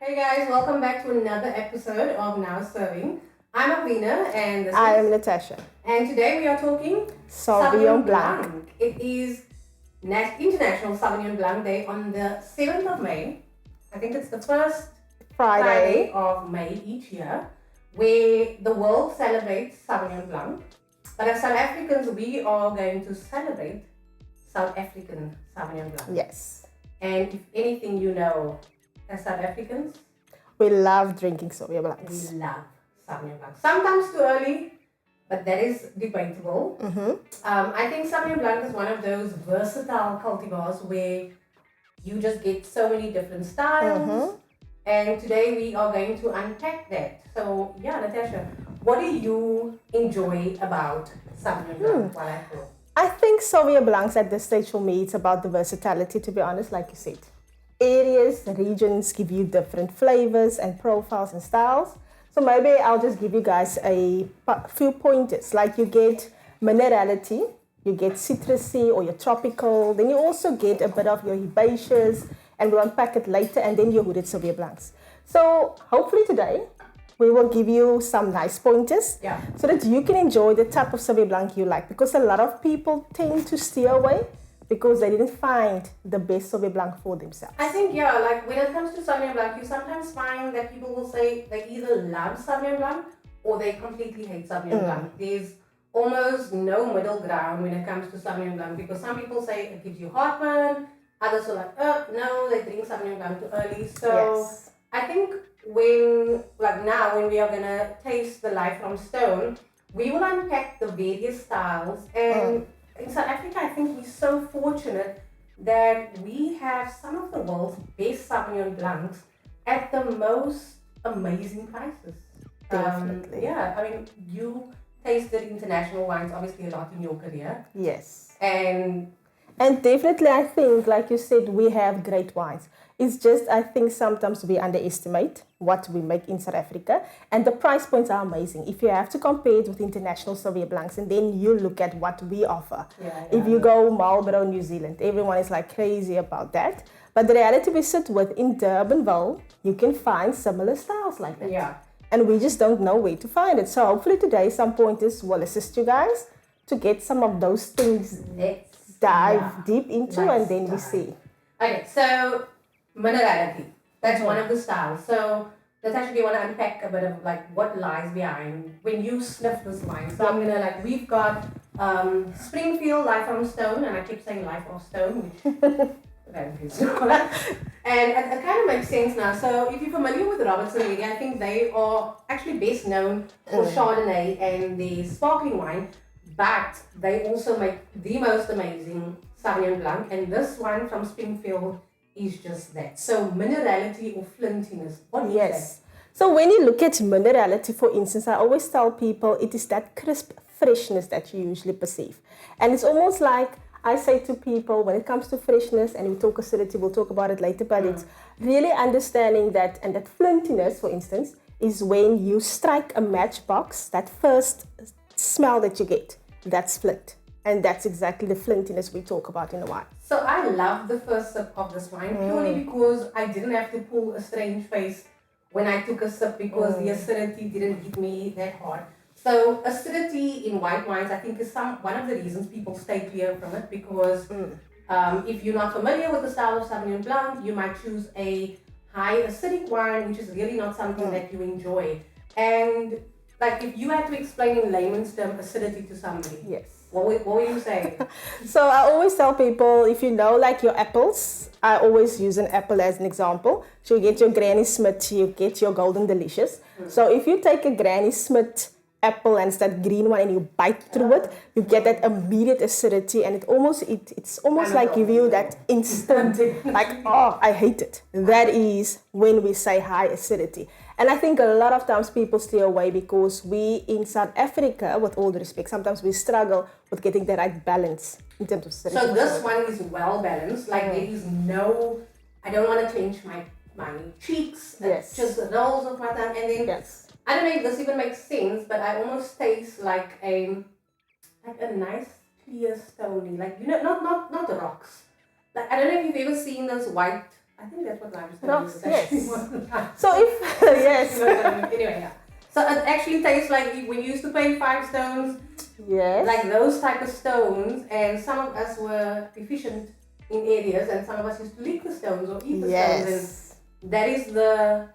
Hey guys, welcome back to another episode of Now Serving. I'm Avina and I am Natasha. and today we are talking Sauvignon Blanc. It is International Sauvignon Blanc Day on the 7th of May. I think it's the first Friday of May each year where the world celebrates Sauvignon Blanc. But as South Africans, we are going to celebrate South African Sauvignon Blanc. Yes. And if anything you know, as South Africans, we love drinking Sauvignon Blancs. we love Sauvignon Blanc. Sometimes too early, but that is debatable. I think Sauvignon Blanc is one of those versatile cultivars where you just get so many different styles. And today we are going to unpack that. So yeah, Natasha, what do you enjoy about Sauvignon Blanc? What I feel? I think Sauvignon Blancs at this stage for me, it's about the versatility, to be honest, like you said. Areas, regions give you different flavors and profiles and styles. So maybe I'll just give you guys a few pointers. Like you get minerality, you get citrusy or your tropical, then you also get a bit of your herbaceous, and we'll unpack it later, and then your hooded Sauvignon Blancs. So hopefully today we will give you some nice pointers so that you can enjoy the type of Sauvignon Blanc you like, because a lot of people tend to steer away because they didn't find the best Sauvignon Blanc for themselves. I think, yeah, like when it comes to Sauvignon Blanc, you sometimes find that people will say they either love Sauvignon Blanc or they completely hate Sauvignon Blanc. There's almost no middle ground when it comes to Sauvignon Blanc, because some people say it gives you heartburn, others are like, oh, no, they drink Sauvignon Blanc too early. So I think when we are going to taste the life from stone, we will unpack the various styles. And in South Africa, I think we're so fortunate that we have some of the world's best Sauvignon Blancs at the most amazing prices. Definitely. I mean, you tasted international wines obviously a lot in your career. Yes. And definitely, I think, like you said, we have great wines. It's just, I think sometimes we underestimate what we make in South Africa, and the price points are amazing. If you have to compare it with international Sauvignon Blancs, and then you look at what we offer. If you go Marlborough, New Zealand, everyone is like crazy about that. But the reality we sit with in Durbanville, you can find similar styles like that. Yeah. And we just don't know where to find it. So hopefully today some pointers will assist you guys to get some of those things dive deep into, and then we see. Okay, so minerality. That's one of the styles. So Natasha, do you want to unpack a bit of like what lies behind when you sniff this wine? So I'm gonna we've got Springfield Life from Stone, and I keep saying Life of Stone, which and it kind of makes sense now. So if you're familiar with Robertson Media, I think they are actually best known for Chardonnay and the sparkling wine, but they also make the most amazing Sauvignon Blanc, and this one from Springfield is just that. So minerality or flintiness, what is that? So when you look at minerality, for instance, I always tell people it is that crisp freshness that you usually perceive. And it's almost like I say to people, when it comes to freshness, and we talk acidity, we'll talk about it later, but it's really understanding that, and that flintiness, for instance, is when you strike a matchbox, that first smell that you get, that's flint. And that's exactly the flintiness we talk about in the wine. So I love the first sip of this wine purely because I didn't have to pull a strange face when I took a sip, because the acidity didn't hit me that hard. So acidity in white wines, I think, is one of the reasons people stay clear from it, because if you're not familiar with the style of Sauvignon Blanc, you might choose a high acidic wine, which is really not something that you enjoy. And like if you had to explain in layman's term acidity to somebody, what would you say? So I always tell people, if you know like your apples, I always use an apple as an example. So you get your Granny Smith, you get your Golden Delicious. So if you take a Granny Smith apple and it's that green one and you bite through it, you get that immediate acidity, and it's almost like give you that instant like, oh, I hate it. That is when we say high acidity. And I think a lot of times people stay away because we in South Africa, with all the respect, sometimes we struggle with getting the right balance in terms of acidity. So this one is well balanced. Like there is no, I don't want to clench my cheeks. It's just rolls of my tongue, and then I don't know if this even makes sense, but I almost taste like a nice clear stony, like not rocks. Like I don't know if you've ever seen those white I think that's what limestone Rocks, is. Actually yes. more than limestone. So if, yes. Anyway, yeah. So it actually tastes like when you used to paint 5 stones, Yes. like those type of stones, and some of us were deficient in areas, and some of us used to lick the stones or eat the stones, and that is the,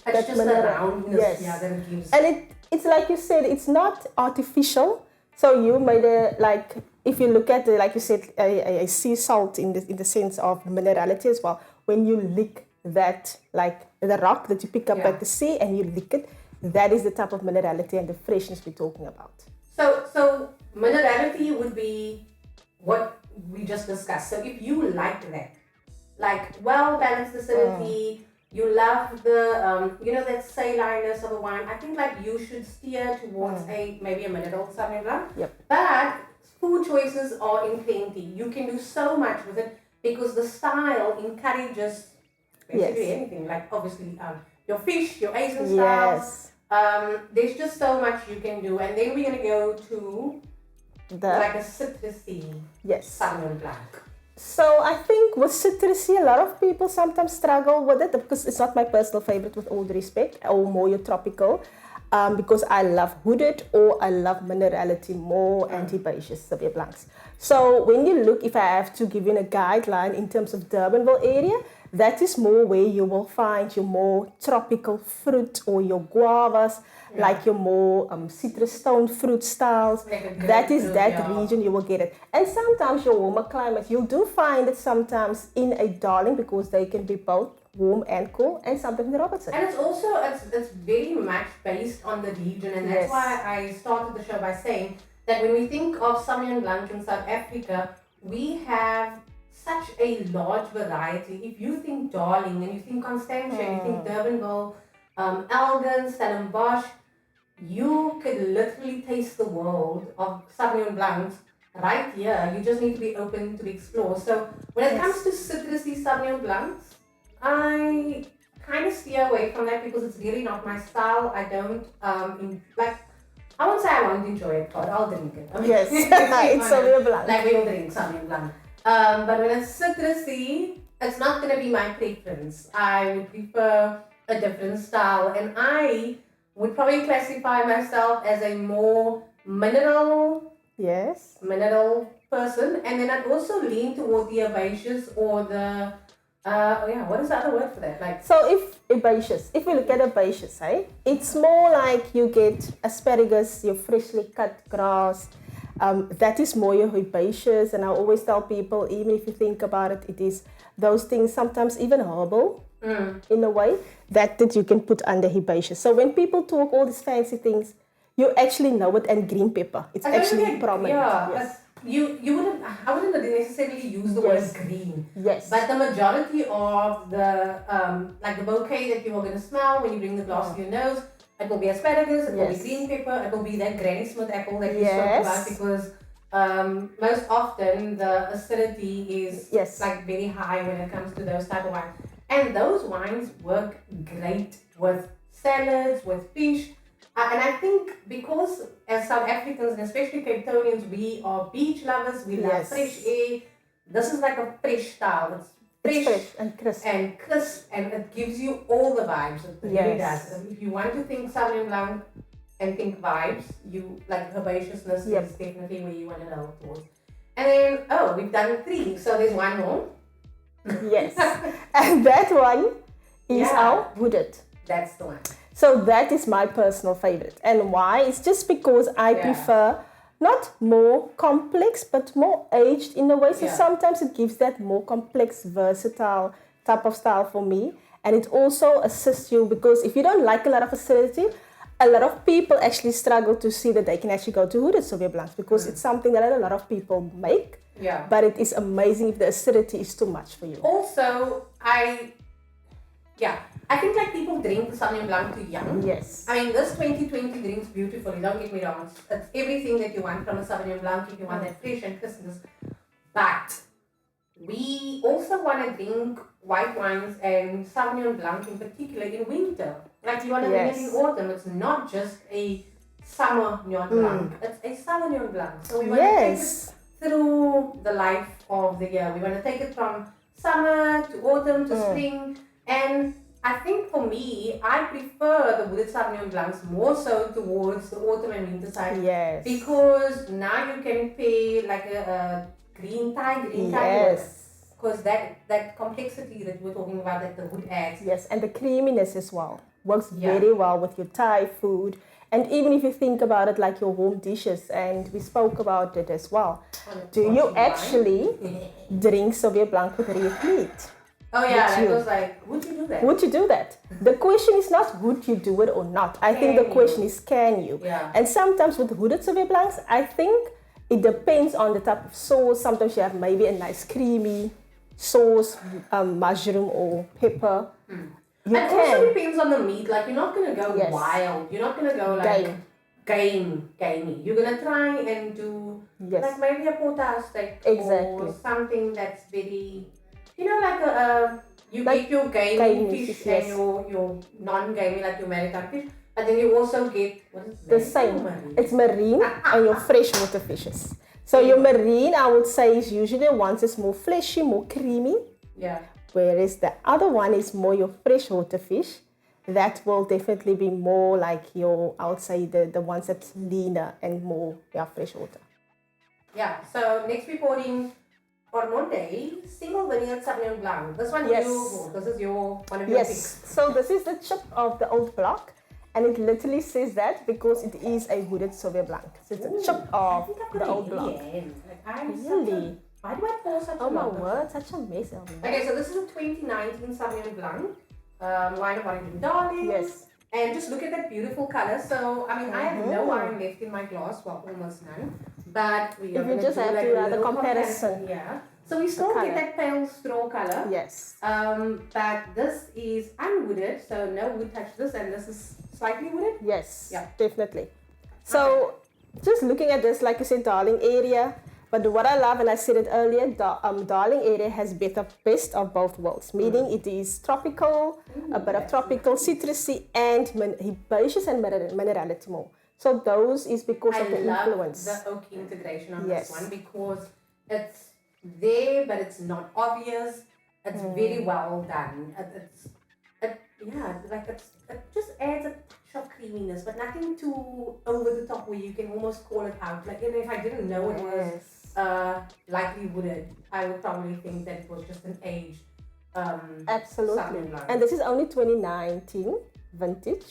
it's just the roundness, yes. yeah, that it gives. And it's like you said, it's not artificial. So you made a, like, if you look at the, like you said, a sea salt in the sense of minerality as well. When you lick that, like the rock that you pick up at the sea and you lick it, that is the type of minerality and the freshness we're talking about. So minerality would be what we just discussed. So if you like that, like well-balanced acidity, you love the, that salininess of a wine, I think like you should steer towards maybe a mineral Sauvignon Blanc. Yep. But food choices are in plenty. You can do so much with it because the style encourages basically anything. Like obviously your fish, your Asian styles. There's just so much you can do. And then we're going to go to like a citrusy Sauvignon Blanc. So I think with citrusy, a lot of people sometimes struggle with it because it's not my personal favorite, with all due respect, or more your tropical, because I love hooded or I love minerality more and herbaceous Sauvignon Blancs. So when you look, if I have to give you a guideline in terms of Durbanville area, that is more where you will find your more tropical fruit or your guavas, like your more citrus stone fruit styles. That is that region you will get it. And sometimes your warmer climates, you do find it sometimes in a Darling because they can be both warm and cool, and sometimes in the Robertson. And it's also, it's very much based on the region, and that's why I started the show by saying that when we think of Sauvignon Blanc in South Africa, we have such a large variety. If you think Darling and you think Constantia, and you think Durbanville, Elgin, Stellenbosch, you could literally taste the world of Sauvignon Blancs right here. You just need to be open to explore. So when it comes to citrusy Sauvignon Blancs, I kind of steer away from that because it's really not my style. I don't I won't say I won't enjoy it, but I'll drink it. I mean, yes, it's Sauvignon Blanc. Like we all drink Sauvignon Blanc. But when it's citrusy, it's not going to be my preference. I would prefer a different style, and I would probably classify myself as a more mineral person, and then I'd also lean toward the herbaceous or the what is the other word for that? Like, so if we look at herbaceous, it's more like you get asparagus, your freshly cut grass. That is more your herbaceous, and I always tell people, even if you think about it, it is those things, sometimes even herbal in a way, that you can put under herbaceous. So when people talk all these fancy things, you actually know it, and green pepper, it's actually prominent. I wouldn't necessarily use the word green. Yes. But the majority of the like the bouquet that you are going to smell when you bring the glass to your nose, it will be asparagus, it will be green pepper, it will be that Granny Smith apple that you spoke about, because most often the acidity is like very high when it comes to those type of wines. And those wines work great with salads, with fish. And I think because as South Africans, and especially Cape Townians, we are beach lovers, we love fresh air. This is like a fresh style. It's fresh and crisp, and it gives you all the vibes. It really does. If you want to think Sauvignon Blanc and think vibes, you like herbaceousness is definitely where you want to go towards. And then, we've done 3, so there's one more. Yes, and that one is our wooded. That's the one. So that is my personal favorite. And why? It's just because I prefer not more complex, but more aged in a way. So sometimes it gives that more complex, versatile type of style for me. And it also assists you, because if you don't like a lot of acidity, a lot of people actually struggle to see that they can actually go to hooded Sauvignon Blancs, because it's something that a lot of people make. Yeah. But it is amazing if the acidity is too much for you. Also, I think like people drink the Sauvignon Blanc too young. Yes. I mean, this 2020 drinks beautifully, don't get me wrong. It's everything that you want from a Sauvignon Blanc if you want that fresh and crispness. But we also want to drink white wines and Sauvignon Blanc in particular in winter. Like you want to drink it in autumn. It's not just a Sauvignon Blanc. It's a Sauvignon Blanc. So we want to take it through the life of the year. We want to take it from summer to autumn to spring. And I think for me, I prefer the wooded Sauvignon Blancs more so towards the autumn and winter side. Yes. Because now you can pair like a green tie Yes. because that complexity that we're talking about that the wood adds. Yes, and the creaminess as well works very well with your Thai food. And even if you think about it like your home dishes, and we spoke about it as well. Do you actually drink Sauvignon Blanc with red meat? Oh yeah, that was like, would you do that? Would you do that? The question is not would you do it or not. I think the question is can you? Yeah. And sometimes with hooded Sauvignon Blancs, I think it depends on the type of sauce. Sometimes you have maybe a nice creamy sauce, mushroom or pepper. You and can. Also depends on the meat. Like you're not gonna go wild. You're not gonna go like gamey. You're gonna try and do like maybe a portage steak or something that's very, you know, like a you like get your gamey fish and your non-gamey like your maritime fish, but then you also get what is the same. It's marine and your freshwater fishes. So your marine, I would say, is usually the ones that's more fleshy, more creamy. Yeah. Whereas the other one is more your freshwater fish. That will definitely be more like your, I would say, the ones that's leaner and more freshwater. Yeah. So next reporting for Monday, single vineyard Sauvignon Blanc. This one this is your one of your picks. So this is the chip of the old block. And it literally says that because it is a wooded Sauvignon Blanc. So it's a chip of the old block. Really? Why do I pour such a lot? Oh my word, such a mess. Okay, so this is a 2019 Sauvignon Blanc. Wine of origin darling. Yes. And just look at that beautiful color. So, I mean, I have no wine left in my glass. Well, almost none. But we are if you just have to do the comparison. Yeah. So we still get that pale straw color. Yes. But this is unwooded. So no wood touch this. And this is slightly wooded. Yes. Yeah. Definitely. So just looking at this, like you said, Darling area. But what I love, and I said it earlier, Darling area has best of both worlds, meaning it is tropical, a bit of tropical, citrusy, and herbaceous and minerality more. So those is because of the influence. I love the oak integration on this one because it's there, but it's not obvious. It's very well done. It just adds a touch of creaminess, but nothing too over the top where you can almost call it out. Like, if I didn't know it was lightly wooded, I would probably think that it was just an aged absolutely. And this is only 2019 vintage.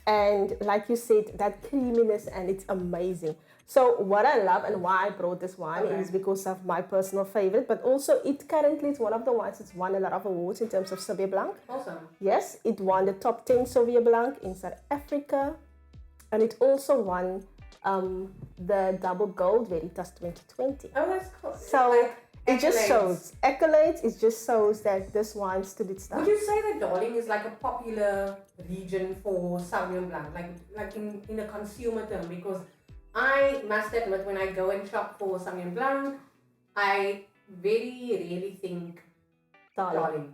And like you said, that creaminess, and it's amazing. So what I love and why I brought this wine is because of my personal favorite, but also it currently is one of the wines that's won a lot of awards in terms of Sauvignon Blanc. Awesome. Yes, it won the top 10 Sauvignon Blanc in South Africa, and it also won the double gold Veritas 2020. Oh, that's cool. So it just shows accolades. It just shows that this wine stood its time. Would you say that Darling is like a popular region for Sauvignon Blanc, like in a consumer term? Because I must admit, when I go and shop for Sauvignon Blanc, I very rarely think Darling.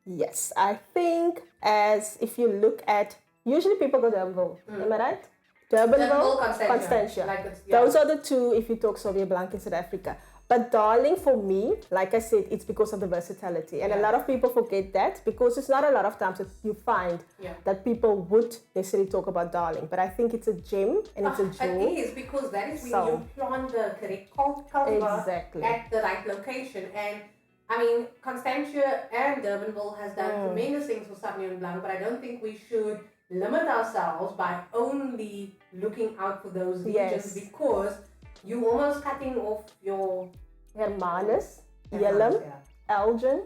Yes, I think as if you look at, usually people go Durbanville, am I right? Durbanville, Constantia. Those are the two if you talk Sauvignon Blanc in South Africa. But Darling, for me, like I said, it's because of the versatility. And a lot of people forget that because it's not a lot of times that you find that people would necessarily talk about Darling. But I think it's a gem and it's a jewel. It is, because that is when you plant the correct cultivar at the right location. And I mean, Constantia and Durbanville has done tremendous things for Sauvignon Blanc, but I don't think we should limit ourselves by only looking out for those regions because you almost cutting off your Hermanus, Yellum, Elgin.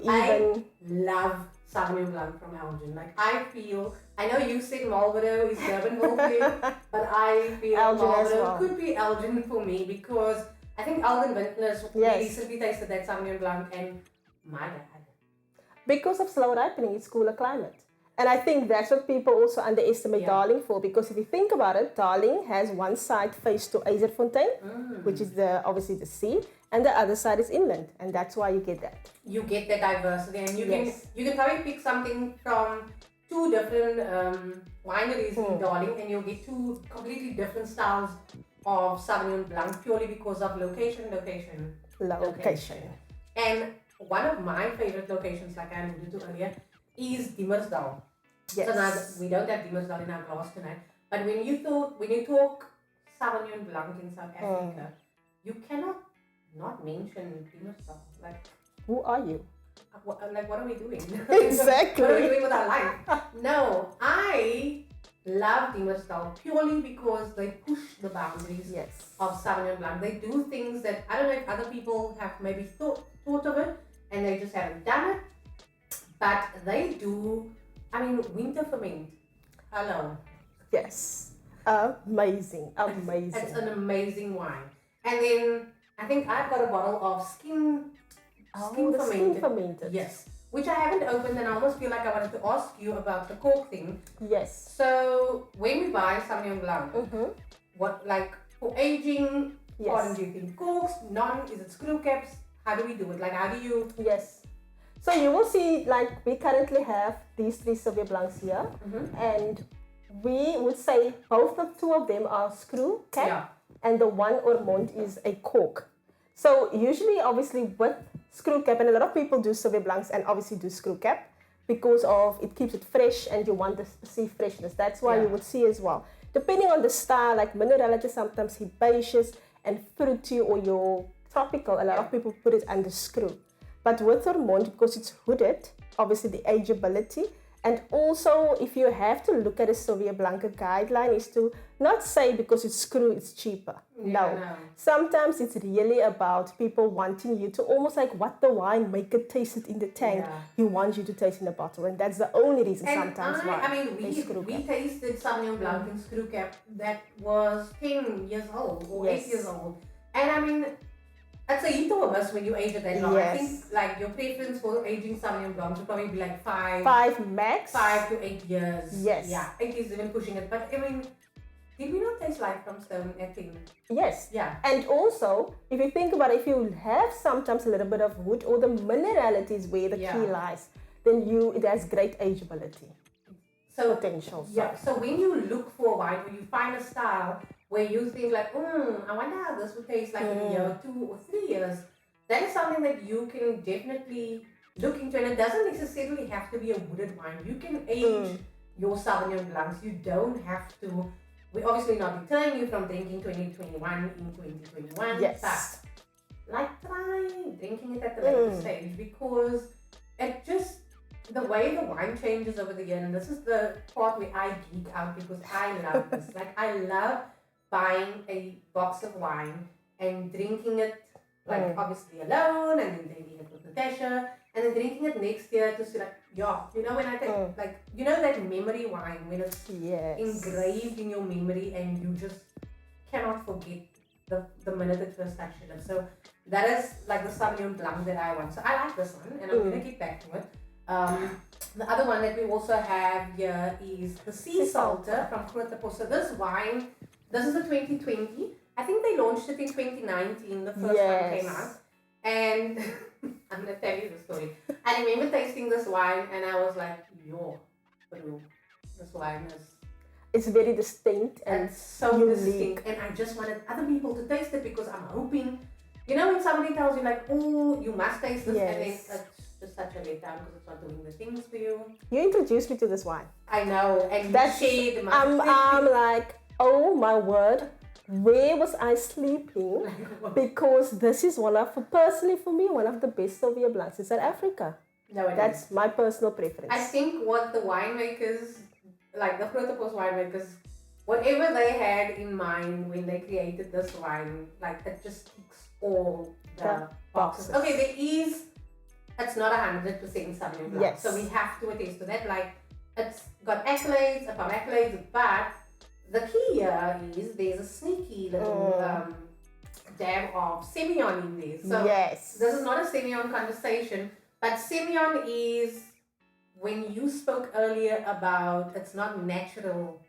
I love Sauvignon Blanc from Elgin. Like, I know you said Marlborough is Durbanville for you, but I feel Elgin Marlborough could be Elgin for me because I think Elgin Vintners recently tasted that Sauvignon Blanc and my God. Because of slow ripening, it's cooler climate. And I think that's what people also underestimate Darling for, because if you think about it, Darling has one side faced to Eiserfontein, which is obviously the sea, and the other side is inland, and that's why you get that. You get the diversity, and you can probably pick something from two different wineries in Darling, and you'll get two completely different styles of Sauvignon Blanc purely because of location. And one of my favorite locations, like I alluded to earlier, is Dimmersdal. Yes. So now we don't have Dimmersdal in our glass tonight, but when you talk Sauvignon Blanc in South Africa, you cannot not mention Dimmersdal. Like, who are you? what are we doing? Exactly. What are we doing with our life? No, I love Dimmersdal purely because they push the boundaries of Sauvignon Blanc. They do things that I don't know if other people have maybe thought of it and they just haven't done it, but they do. I mean, winter ferment. Hello. Yes. Amazing. It's an amazing wine. And then I think I've got a bottle of skin fermented. Yes. Which I haven't opened, and I almost feel like I wanted to ask you about the cork thing. Yes. So when we buy Sauvignon Blanc, what, like, for aging, what do you think? Corks, is it screw caps? How do we do it? Like, how do you? Yes. So you will see, like, we currently have these 3 Sauvignon Blancs here, and we would say two of them are screw cap, and the one Ormond is a cork. So usually, obviously, with screw cap, and a lot of people do Sauvignon Blancs and obviously do screw cap because of it keeps it fresh and you want to see freshness. That's why you would see as well. Depending on the style, like minerality, sometimes herbaceous and fruity, or your tropical, a lot of people put it under screw. But with Ormond, because it's hooded, obviously the ageability, and also if you have to look at a Sauvignon Blanc, guideline is to not say because it's screw, it's cheaper. No. Sometimes it's really about people wanting you to almost like what the winemaker tasted in the tank, he wants you to taste in the bottle. And that's the only reason sometimes why. I mean, we tasted Sauvignon Blanc in screw cap that was 10 years old or 8 years old. And I mean, that's a hit or a miss when you age it that long. I think like your preference for aging Sauvignon Blanc would probably be like 5 max. 5 to 8 years. Yes. Yeah, 8 years even pushing it. But I mean, did we not taste life from stone at thing? Yes. Yeah. And also, if you think about it, if you have sometimes a little bit of wood or the minerality is where the key lies, then it has great ageability. So potential. Yeah. So when you look for wine or you find a style where you think like, I wonder how this would taste like in a year or 2 or 3 years, that is something that you can definitely look into. And it doesn't necessarily have to be a wooded wine. You can age your Sauvignon Blancs. You don't have to. We're obviously not deterring you from drinking 2021 in 2021. Yes. But like try drinking it at the later stage, because it just, the way the wine changes over the year, and this is the part where I geek out because I love this. Like I love buying a box of wine and drinking it like obviously alone, and then drinking it with Natasha, and then drinking it next year to see like, when I take like, that memory wine when it's engraved in your memory and you just cannot forget the minute it first touched it. So that is like the Sauvignon Blanc that I want. So I like this one, and I'm gonna get back to it. The other one that we also have here is the Sea Salter from Grootepos. So this wine, this is a 2020. I think they launched it in 2019. The first one came out. And I'm going to tell you the story. I remember tasting this wine and I was like, this wine is... It's very distinct and so unique. Distinct. And I just wanted other people to taste it because I'm hoping, when somebody tells you like, you must taste this, and then it's just such a letdown because it's not doing the things for you. You introduced me to this wine. I know. And I'm like, oh my word. Where was I sleeping? Because this is personally for me, one of the best Sauvignon Blancs in South Africa. That's my personal preference. I think what the winemakers, like the Grootepos winemakers, whatever they had in mind when they created this wine, like it just ticks all the boxes. Okay, it's not 100% Sauvignon Blanc. So we have to attest to that. Like, it's got accolades upon accolades, but the key here is there's a sneaky little dab of Semillon in there. So this is not a Semillon conversation, but Semillon is, when you spoke earlier about it's not natural.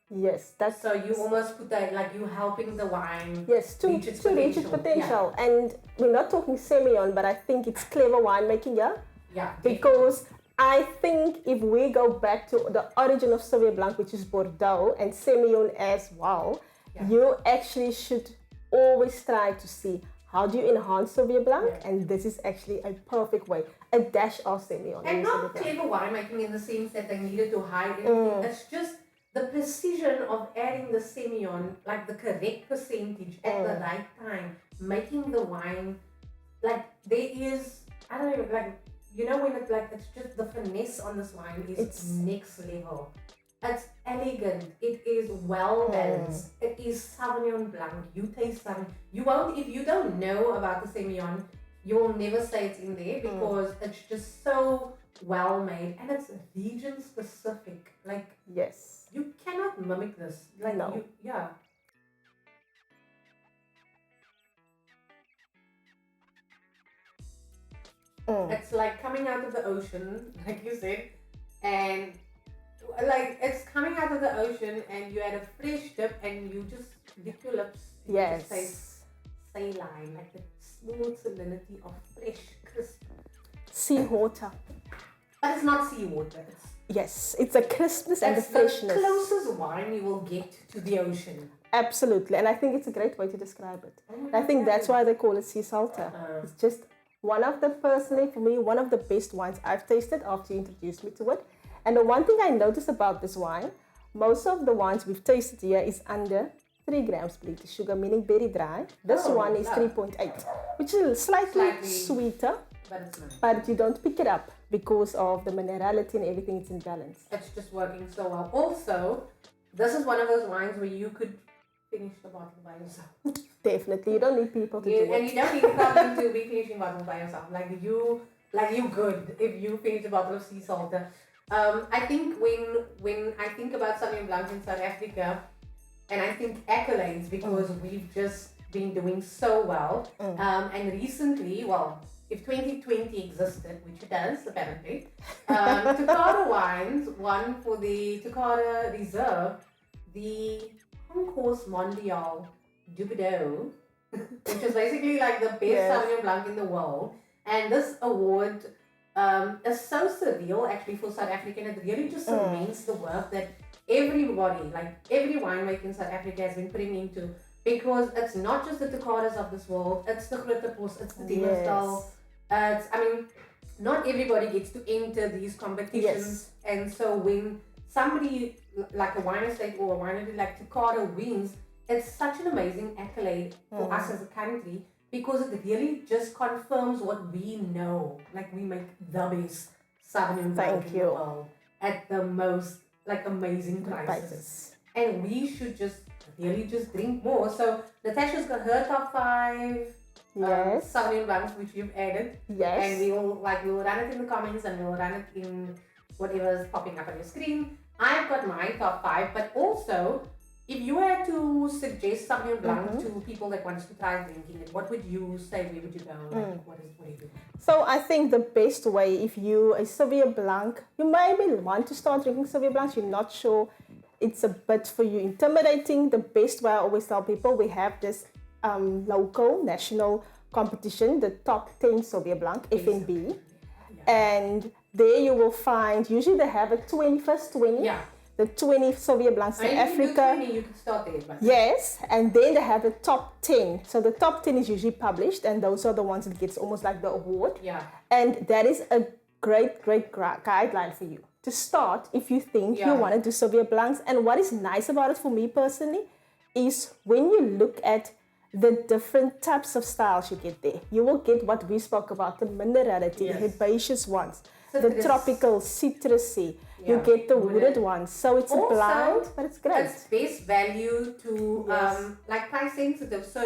Yes, that's so you almost put that like you helping the wine to reach its potential. And we're not talking Semillon, but I think it's clever winemaking, because I think if we go back to the origin of Sauvignon Blanc, which is Bordeaux, and Semillon as well, you actually should always try to see how do you enhance Sauvignon Blanc? And this is actually a perfect way. A dash of Sauvignon. And not clever winemaking in the sense that they needed to hide anything. It's just the precision of adding the Semillon, like the correct percentage at the right time, making the wine, like there is, I don't know, like, you know, when it's like, it's just the finesse on this wine is next level. It's elegant. It is well balanced. It is Sauvignon Blanc. You taste something. You won't, if you don't know about the Semillon, you will never say it's in there because it's just so well made and it's region specific. Like, yes, you cannot mimic this. Like, no. It's like coming out of the ocean, like you said, and like it's coming out of the ocean and you had a fresh dip and you just lick your lips and you just taste saline, like the smooth salinity of fresh, crisp seawater. But it's not seawater. It's a crispness and a freshness. It's the closest wine you will get to the ocean. Absolutely, and I think it's a great way to describe it. I think that's why they call it sea salter. It's just one of the, personally for me, one of the best wines I've tasted after you introduced me to it. And the one thing I noticed about this wine, most of the wines we've tasted here is under 3 grams per liter sugar, meaning very dry. This one is 3.8, which is slightly sweeter, but you don't pick it up because of the minerality and everything. It's in balance. It's just working so well. Also, this is one of those wines where you could finish the bottle by yourself. Definitely, you don't need people to do it. And you don't need a problem to be finishing bottles by yourself. Like you good if you finish a bottle of sea salter. I think when I think about Sauvignon Blanc in South Africa, and I think accolades because we've just been doing so well. And recently, well, if 2020 existed, which it does apparently, Takata Wines won for the Takata Reserve the Concours Mondial du Bordeaux, which is basically like the best Sauvignon Blanc in the world. And this award is so surreal actually for South Africa, and it really just cements the work that everybody, like every winemaker in South Africa has been putting into, because it's not just the Takatas of this world, it's the Grootepos, it's the Dimmersdal. Not everybody gets to enter these competitions, and so when somebody like a wine estate or a winery like Takata wins, it's such an amazing accolade for us as a country, because it really just confirms what we know. Like, we make the best Sauvignon Blanc in the world at the most like amazing prices. And we should just really just drink more. So Natasha's got her top 5 Sauvignon Blancs which you've added. And we'll run it in the comments and we'll run it in whatever's popping up on your screen. I've got my top 5, but also if you had to suggest Sauvignon Blanc to people that wants to try drinking it, what would you say? Where would you go? What do you do? So I think the best way, if you a Sauvignon Blanc, you maybe want to start drinking Sauvignon Blanc, you're not sure, it's a bit for you intimidating. The best way, I always tell people, we have this local national competition, the top 10 Sauvignon Blanc, FNB. And there you will find, usually they have a 21st 20. The 20 Sauvignon Blancs in Africa. You can start there. But yes, and then they have the top 10. So the top 10 is usually published, and those are the ones that gets almost like the award. And that is a great guideline for you to start if you think you want to do Sauvignon Blancs. And what is nice about it for me personally is when you look at the different types of styles you get there, you will get what we spoke about, the minerality, the herbaceous ones, the tropical, citrusy. You get the wooded ones, so it's also a blind, but it's great. It's best value to like price sensitive. So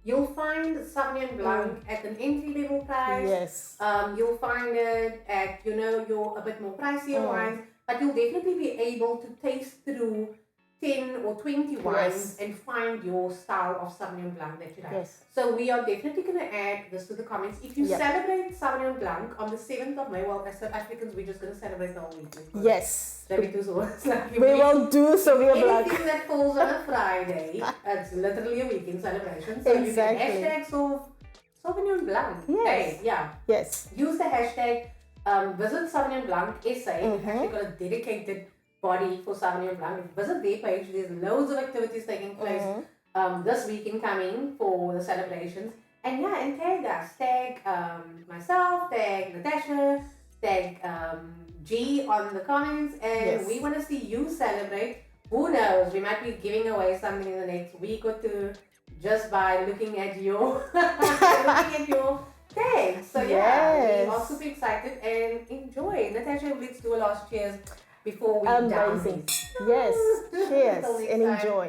you'll find Sauvignon Blanc at an entry level price. You'll find it at your a bit more pricier wines, but you'll definitely be able to taste through 10 or 20 wines and find your style of Sauvignon Blanc that you like. So we are definitely going to add this to the comments. If you celebrate Sauvignon Blanc on the 7th of May, well, as South Africans, we're just going to celebrate the whole week. We will do Sauvignon Blanc. Anything that falls on a Friday, it's literally a weekend celebration. So you can hashtag Sauvignon Blanc. Use the hashtag, visit Sauvignon Blanc SA. We've actually got a dedicated body for Sauvignon Blanc. Visit their page. There's loads of activities taking place. this weekend coming for the celebrations. And yeah, and tag us. Tag myself, tag Natasha, tag G on the comments, and Yes. we want to see you celebrate. Who knows? We might be giving away something in the next week or two just by looking at your tags. So yeah, we are Yes. super excited and enjoy. Natasha, let's do a last cheers before we down Amazing. this. Yes. Cheers Till next and time. enjoy.